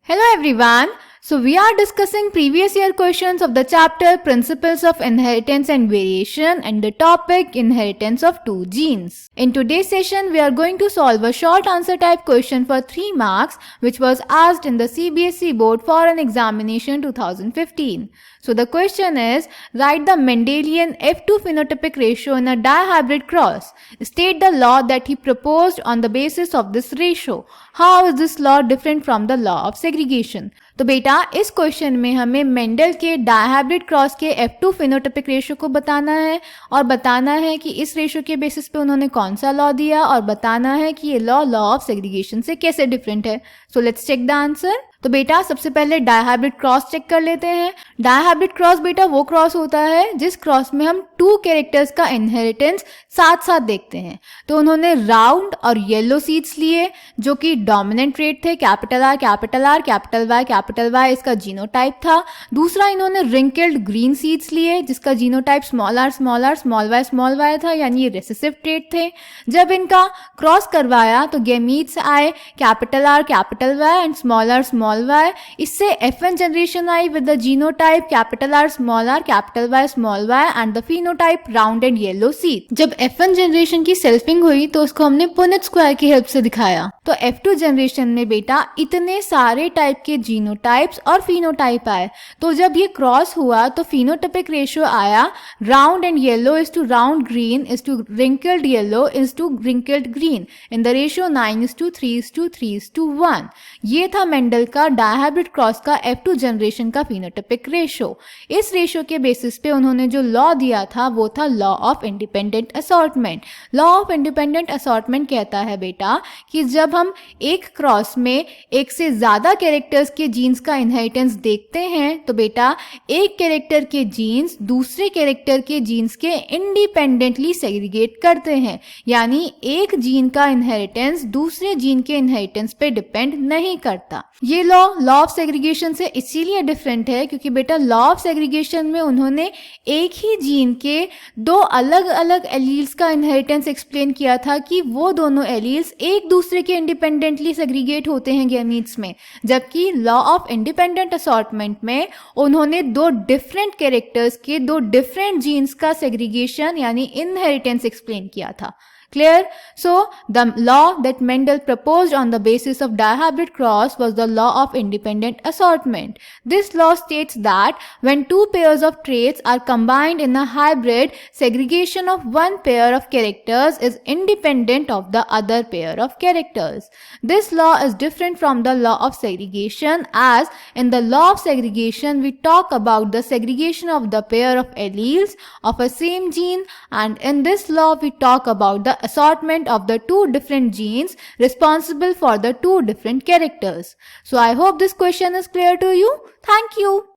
Hello everyone. So we are discussing previous year questions of the chapter Principles of Inheritance and Variation and the topic Inheritance of two genes. In today's session we are going to solve a short answer type question for 3 marks which was asked in the CBSE board for an examination 2015. So the question is, write the Mendelian F2 phenotypic ratio in a dihybrid cross. State the law that he proposed on the basis of this ratio. How is this law different from the law of segregation? तो बेटा इस question में हमें Mendel के dihybrid cross के F2 phenotypic ratio को बताना है और बताना है कि इस रेशियो के बेसिस पे उन्होंने कौन सा लॉ दिया और बताना है कि ये लॉ ऑफ सेग्रीगेशन से कैसे डिफरेंट है. So let's check the answer. तो बेटा सबसे पहले डायहाइब्रिड क्रॉस चेक कर लेते हैं. डायहाइब्रिड क्रॉस बेटा वो क्रॉस होता है जिस क्रॉस में हम 2 कैरेक्टर्स का इनहेरिटेंस साथ साथ देखते हैं. तो उन्होंने राउंड और येलो सीड्स लिए जो कि डोमिनेंट ट्रेट थे, कैपिटल आर कैपिटल वाई इसका जीनोटाइप था. दूसरा इन्होंने रिंकल्ड ग्रीन सीड्स लिए जिसका जीनोटाइप स्मॉल वाई था, यानी ये रेसेसिव ट्रेट थे. जब इनका क्रॉस करवाया तो गैमीट्स आए capital R capital Y and small Y. इससे F1 जनरेशन आई with the genotype capital R capital Y small Y and the phenotype round and yellow seed. जब F1 जनरेशन की सेल्फिंग हुई तो उसको हमने पुनेट स्क्वायर की हेल्प से दिखाया. तो F2 जनरेशन में बेटा इतने सारे टाइप के जीनोटाइप्स और फिनोटाइप आए. तो जब ये क्रॉस हुआ तो फिनोटाइपिक रेशियो आया round and yellow is to round green is to wrinkled yellow is to wrinkled green in the ratio 9:3:3:1. ये था मेंडल का डायहाइब्रिड क्रॉस का F2 जनरेशन का फिनोटाइपिक रेशियो. इस रेशियो के बेसिस पे उन्होंने जो लॉ दिया था वो था law of independent assortment. Law of independent assortment कहता है बेटा कि जब हम एक क्रॉस में एक से ज्यादा कैरेक्टर्स के जीन्स का इनहेरिटेंस देखते हैं तो बेटा एक कैरेक्टर के जीन्स दूसरे कैरेक्टर के जीन्स के इंडिपेंडेंटली सेग्रीगेट करते हैं, यानी एक जीन का इनहेरिटेंस दूसरे जीन के इनहेरिटेंस पे डिपेंड नहीं करता. ये लॉ ऑफ सेग्रीगेशन से इसीलिए डिफरेंट है क्योंकि बेटा लॉ ऑफ सेग्रीगेशन में उन्होंने एक ही जीन के 2 अलग अलग एलील्स का इनहेरिटेंस एक्सप्लेन किया था कि वो दोनों एलील्स एक दूसरे के इंडिपेंडेंटली सेग्रीगेट होते हैं गैमीट्स में. जबकि लॉ ऑफ इंडिपेंडेंट असॉर्टमेंट में उन्होंने 2 डिफरेंट कैरेक्टर्स के 2 डिफरेंट जीन्स का सेग्रीगेशन यानी इनहेरिटेंस एक्सप्लेन किया था. Clear? So, the law that Mendel proposed on the basis of dihybrid cross was the law of independent assortment. This law states that when 2 pairs of traits are combined in a hybrid, segregation of one pair of characters is independent of the other pair of characters. This law is different from the law of segregation, as in the law of segregation we talk about the segregation of the pair of alleles of a same gene, and in this law we talk about the assortment of the 2 different genes responsible for the 2 different characters. So I hope this question is clear to you. Thank you.